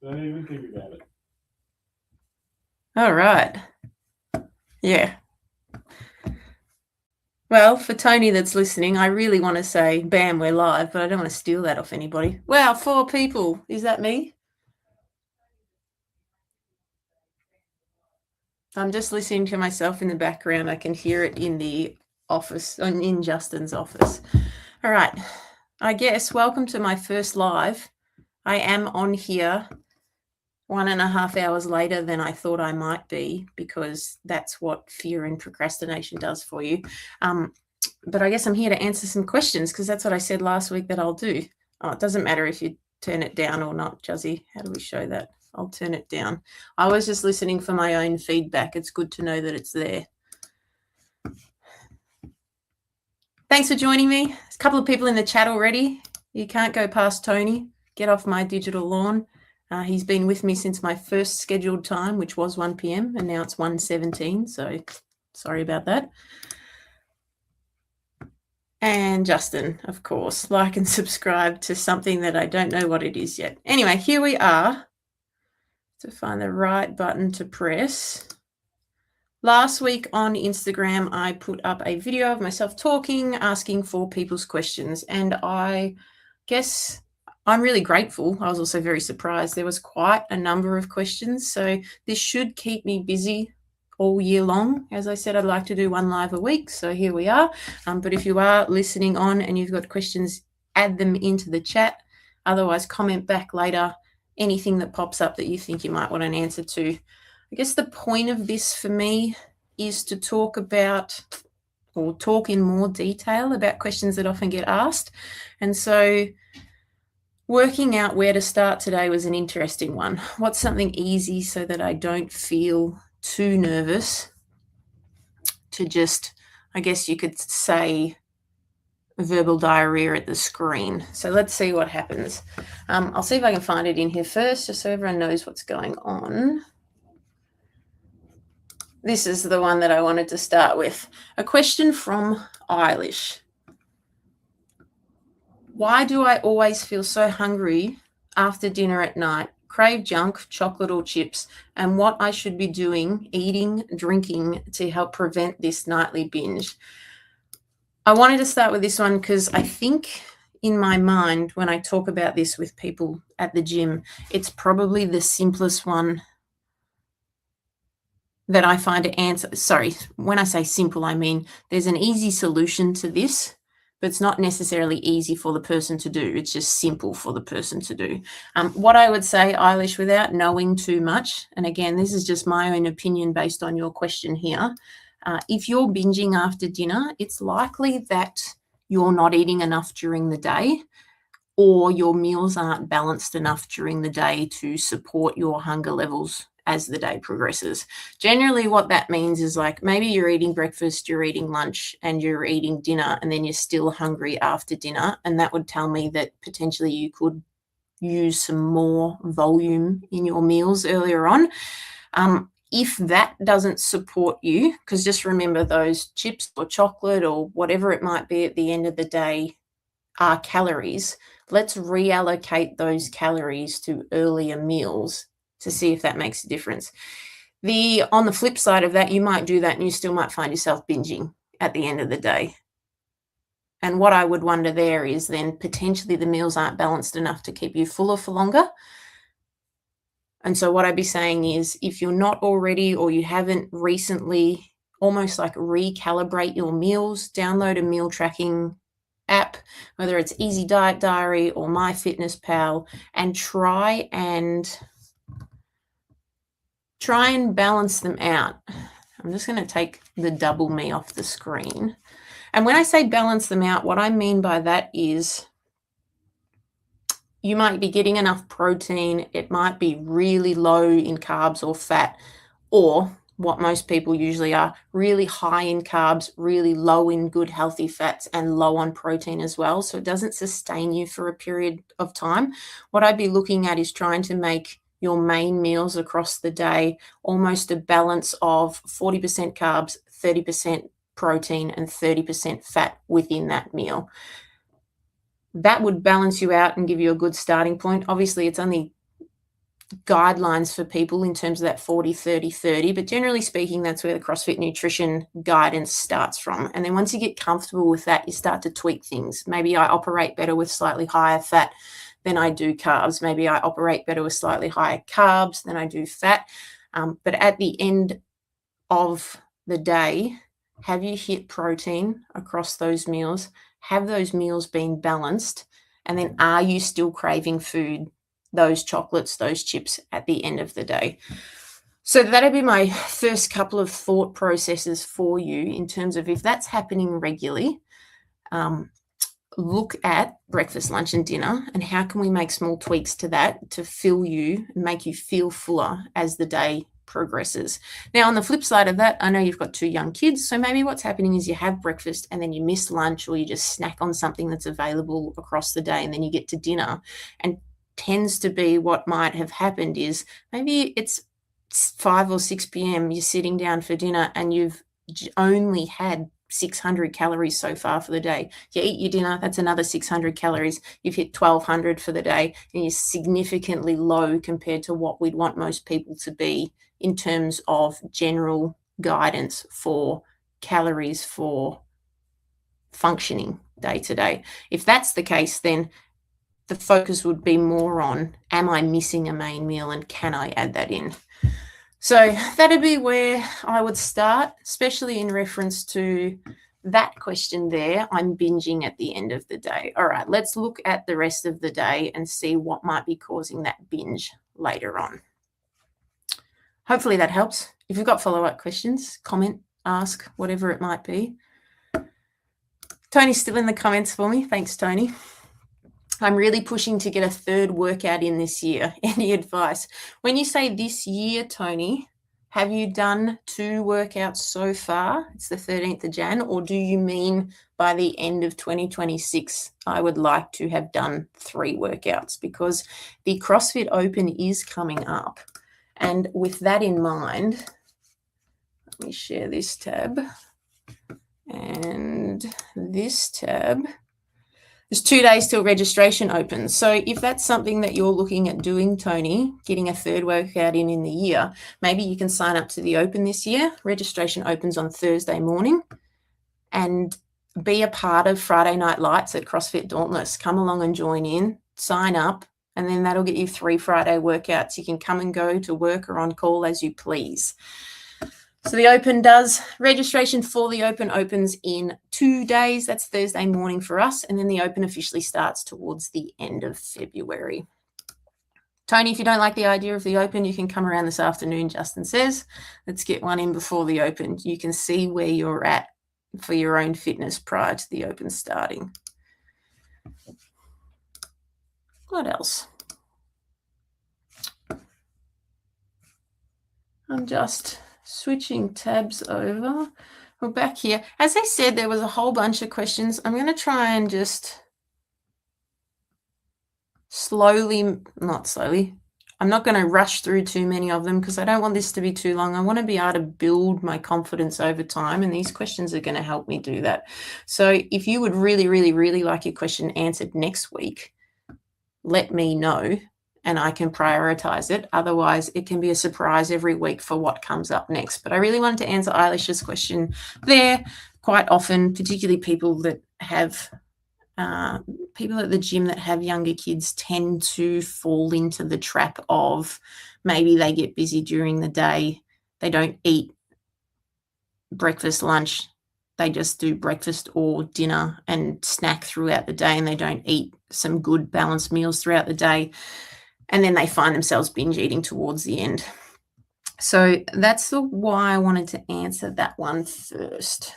Don't even think about it. All right. Yeah. Well, for Tony that's listening, I really want to say, bam, we're live, but I don't want to steal that off anybody. Wow, 4 people. Is that me? I'm just listening to myself in the background. I can hear it in the office, in Justin's office. All right. I guess welcome to my first live. I am on here 1.5 hours later than I thought I might be, because that's what fear and procrastination does for you. But I guess I'm here to answer some questions, because that's what I said last week that I'll do. Oh, it doesn't matter if you turn it down or not, Juzzy. How do we show that? I'll turn it down. I was just listening for my own feedback. It's good to know that it's there. Thanks for joining me. There's a couple of people in the chat already. You can't go past Tony. Get off my digital lawn. He's been with me since my first scheduled time, which was 1 p.m, and now it's 1:17, so sorry about that. And Justin, of course, like and subscribe to something that I don't know what it is yet. Anyway, here we are. To find the right button to press. Last week on Instagram, I put up a video of myself talking, asking for people's questions, and I guess I'm really grateful. I was also very surprised. There was quite a number of questions, so this should keep me busy all year long. As I said, I'd like to do 1 live a week, so here we are. But if you are listening on and you've got questions, add them into the chat. Otherwise, comment back later anything that pops up that you think you might want an answer to. I guess the point of this for me is to talk about, or talk in more detail about, questions that often get asked. And so working out where to start today was an interesting one. What's something easy so that I don't feel too nervous to just, I guess you could say, verbal diarrhea at the screen. So let's see what happens. I'll see if I can find it in here first, just so everyone knows what's going on. This is the one that I wanted to start with. A question from Eilish. Why do I always feel so hungry after dinner at night? Crave junk, chocolate or chips, and what I should be doing, eating, drinking, to help prevent this nightly binge. I wanted to start with this one because I think in my mind, when I talk about this with people at the gym, it's probably the simplest one that I find to answer. Sorry, when I say simple, I mean there's an easy solution to this, but it's not necessarily easy for the person to do. It's just simple for the person to do. What I would say, Eilish, without knowing too much, and again, this is just my own opinion based on your question here, if you're binging after dinner, it's likely that you're not eating enough during the day, or your meals aren't balanced enough during the day to support your hunger levels as the day progresses. Generally, what that means is, like, maybe you're eating breakfast, you're eating lunch, and you're eating dinner, and then you're still hungry after dinner. And that would tell me that potentially you could use some more volume in your meals earlier on. If that doesn't support you, because just remember, those chips or chocolate or whatever it might be at the end of the day are calories. Let's reallocate those calories to earlier meals to see if that makes a difference. On the flip side of that, you might do that and you still might find yourself binging at the end of the day. And what I would wonder there is then potentially the meals aren't balanced enough to keep you fuller for longer. And so what I'd be saying is, if you're not already, or you haven't recently, almost like recalibrate your meals, download a meal tracking app, whether it's Easy Diet Diary or MyFitnessPal, and try and balance them out. I'm just going to take the double me off the screen. And when I say balance them out, what I mean by that is you might be getting enough protein. It might be really low in carbs or fat, or what most people usually are, really high in carbs, really low in good healthy fats, and low on protein as well. So it doesn't sustain you for a period of time. What I'd be looking at is trying to make your main meals across the day almost a balance of 40% carbs, 30% protein, and 30% fat within that meal. That would balance you out and give you a good starting point. Obviously, it's only guidelines for people in terms of that 40, 30, 30. But generally speaking, that's where the CrossFit nutrition guidance starts from. And then once you get comfortable with that, you start to tweak things. Maybe I operate better with slightly higher fat than I do carbs. Maybe I operate better with slightly higher carbs than I do fat. But at the end of the day, have you hit protein across those meals? Have those meals been balanced? And then are you still craving food, those chocolates, those chips at the end of the day? So that'd be my first couple of thought processes for you in terms of if that's happening regularly, look at breakfast, lunch, and dinner, and how can we make small tweaks to that to fill you and make you feel fuller as the day progresses. Now, on the flip side of that, I know you've got 2 young kids, so maybe what's happening is you have breakfast and then you miss lunch, or you just snack on something that's available across the day, and then you get to dinner. And tends to be what might have happened is maybe it's 5 or 6 p.m. you're sitting down for dinner and you've only had 600 calories so far for the day. You eat your dinner, that's another 600 calories. You've hit 1200 for the day, and you're significantly low compared to what we'd want most people to be in terms of general guidance for calories for functioning day to day. If that's the case, then the focus would be more on, am I missing a main meal and can I add that in? So that'd be where I would start, especially in reference to that question there. I'm binging at the end of the day. All right, let's look at the rest of the day and see what might be causing that binge later on. Hopefully that helps. If you've got follow-up questions, comment, ask, whatever it might be. Tony's still in the comments for me. Thanks, Tony. I'm really pushing to get a 3rd workout in this year. Any advice? When you say this year, Tony, have you done 2 workouts so far? It's the 13th of Jan, or do you mean by the end of 2026, I would like to have done 3 workouts? Because the CrossFit Open is coming up. And with that in mind, let me share this tab and this tab. There's 2 days till registration opens. So if that's something that you're looking at doing, Tony, getting a 3rd workout in the year, maybe you can sign up to the Open this year. Registration opens on Thursday morning, and be a part of Friday Night Lights at CrossFit Dauntless. Come along and join in, sign up, and then that'll get you 3 Friday workouts. You can come and go to work or on call as you please. So the Open registration for the Open opens in 2 days. That's Thursday morning for us. And then the Open officially starts towards the end of February. Tony, if you don't like the idea of the Open, you can come around this afternoon, Justin says. Let's get one in before the Open. You can see where you're at for your own fitness prior to the Open starting. What else? I'm just switching tabs over. We're back here. As I said, there was a whole bunch of questions. I'm going to try and just not slowly. I'm not going to rush through too many of them because I don't want this to be too long. I want to be able to build my confidence over time, and these questions are going to help me do that. So if you would really, really, really like your question answered next week, let me know, and I can prioritize it. Otherwise, it can be a surprise every week for what comes up next. But I really wanted to answer Eilish's question there. Quite often, particularly people that have people at the gym that have younger kids tend to fall into the trap of maybe they get busy during the day. They don't eat breakfast, lunch. They just do breakfast or dinner and snack throughout the day, and they don't eat some good balanced meals throughout the day. And then they find themselves binge eating towards the end. So that's why I wanted to answer that one first.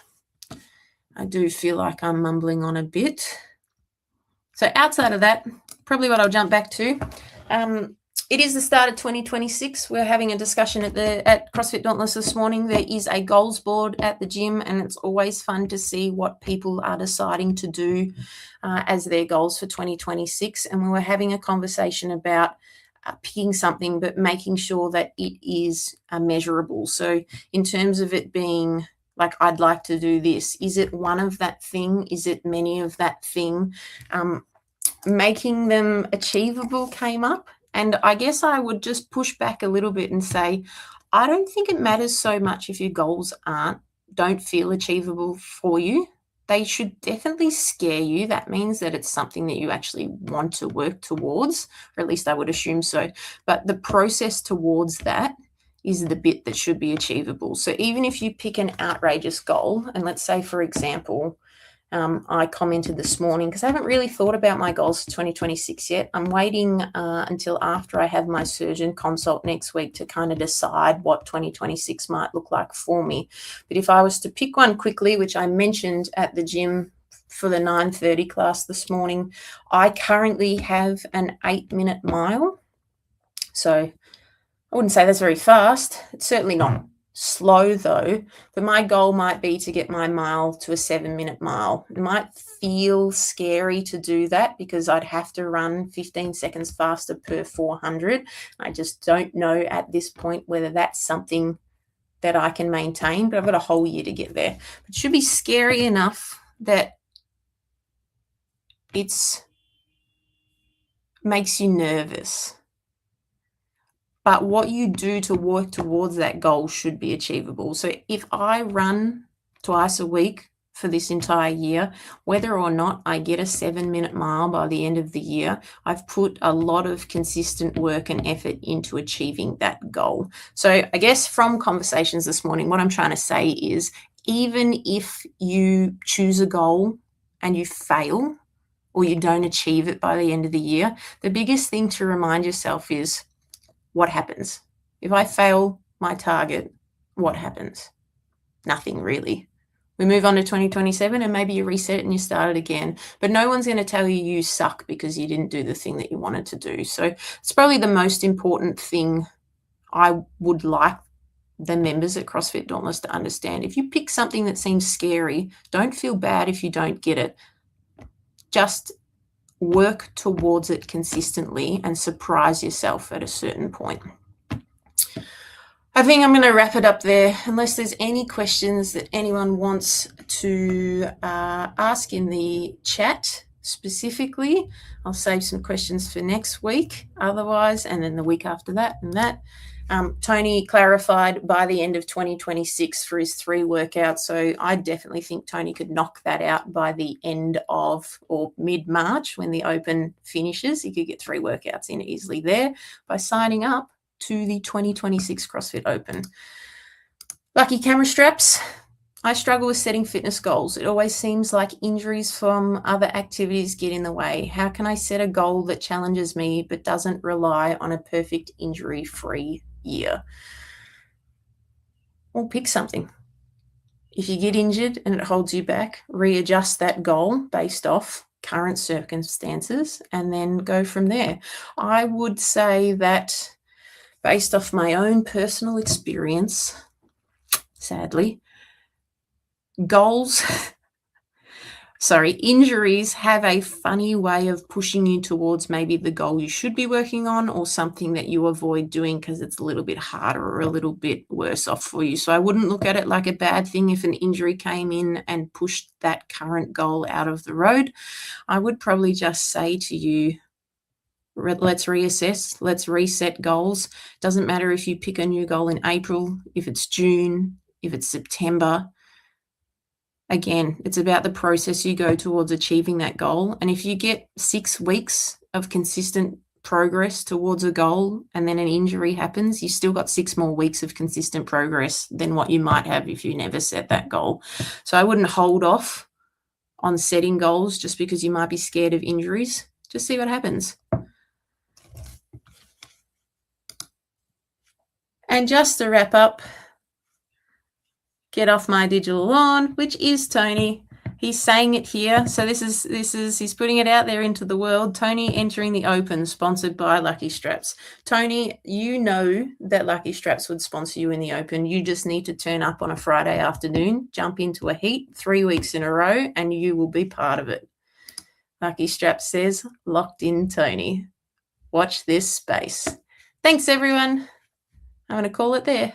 I do feel like I'm mumbling on a bit. So outside of that, probably what I'll jump back to, it is the start of 2026. We're having a discussion at CrossFit Dauntless this morning. There is a goals board at the gym, and it's always fun to see what people are deciding to do as their goals for 2026. And we were having a conversation about picking something, but making sure that it is measurable. So in terms of it being like, I'd like to do this, is it one of that thing? Is it many of that thing? Making them achievable came up. And I guess I would just push back a little bit and say, I don't think it matters so much if your goals don't feel achievable for you. They should definitely scare you. That means that it's something that you actually want to work towards, or at least I would assume so. But the process towards that is the bit that should be achievable. So even if you pick an outrageous goal, and let's say, for example, I commented this morning because I haven't really thought about my goals for 2026 yet. I'm waiting until after I have my surgeon consult next week to kind of decide what 2026 might look like for me. But if I was to pick one quickly, which I mentioned at the gym for the 9:30 class this morning, I currently have an 8-minute mile. So I wouldn't say that's very fast. It's certainly not slow though, but my goal might be to get my mile to a 7-minute mile. It might feel scary to do that because I'd have to run 15 seconds faster per 400. I just don't know at this point whether that's something that I can maintain, but I've got a whole year to get there. It should be scary enough that it's makes you nervous. But what you do to work towards that goal should be achievable. So if I run twice a week for this entire year, whether or not I get a 7-minute mile by the end of the year, I've put a lot of consistent work and effort into achieving that goal. So I guess from conversations this morning, what I'm trying to say is, even if you choose a goal and you fail or you don't achieve it by the end of the year, the biggest thing to remind yourself is, what happens? If I fail my target, what happens? Nothing really. We move on to 2027 and maybe you reset it and you start it again. But no one's going to tell you you suck because you didn't do the thing that you wanted to do. So it's probably the most important thing I would like the members at CrossFit Dauntless to understand. If you pick something that seems scary, don't feel bad if you don't get it. Just work towards it consistently and surprise yourself at a certain point. I think I'm going to wrap it up there, unless there's any questions that anyone wants to ask in the chat specifically. I'll save some questions for next week otherwise, and then the week after that and that. Tony clarified by the end of 2026 for his 3 workouts. So I definitely think Tony could knock that out by the end of or mid-March when the Open finishes. He could get 3 workouts in easily there by signing up to the 2026 CrossFit Open. Lucky camera straps. I struggle with setting fitness goals. It always seems like injuries from other activities get in the way. How can I set a goal that challenges me but doesn't rely on a perfect injury-free year? Well, pick something. If you get injured and it holds you back, readjust that goal based off current circumstances and then go from there. I would say that based off my own personal experience, sadly, injuries have a funny way of pushing you towards maybe the goal you should be working on or something that you avoid doing because it's a little bit harder or a little bit worse off for you. So I wouldn't look at it like a bad thing if an injury came in and pushed that current goal out of the road. I would probably just say to you, let's reassess, let's reset goals. Doesn't matter if you pick a new goal in April, if it's June, if it's September. Again, it's about the process you go towards achieving that goal. And if you get 6 weeks of consistent progress towards a goal and then an injury happens, you still got 6 more weeks of consistent progress than what you might have if you never set that goal. So I wouldn't hold off on setting goals just because you might be scared of injuries. Just see what happens. And just to wrap up, get off my digital lawn, which is Tony. He's saying it here. So this is he's putting it out there into the world. Tony entering the Open, sponsored by Lucky Straps. Tony, you know that Lucky Straps would sponsor you in the Open. You just need to turn up on a Friday afternoon, jump into a heat 3 weeks in a row, and you will be part of it. Lucky Straps says, locked in Tony. Watch this space. Thanks, everyone. I'm going to call it there.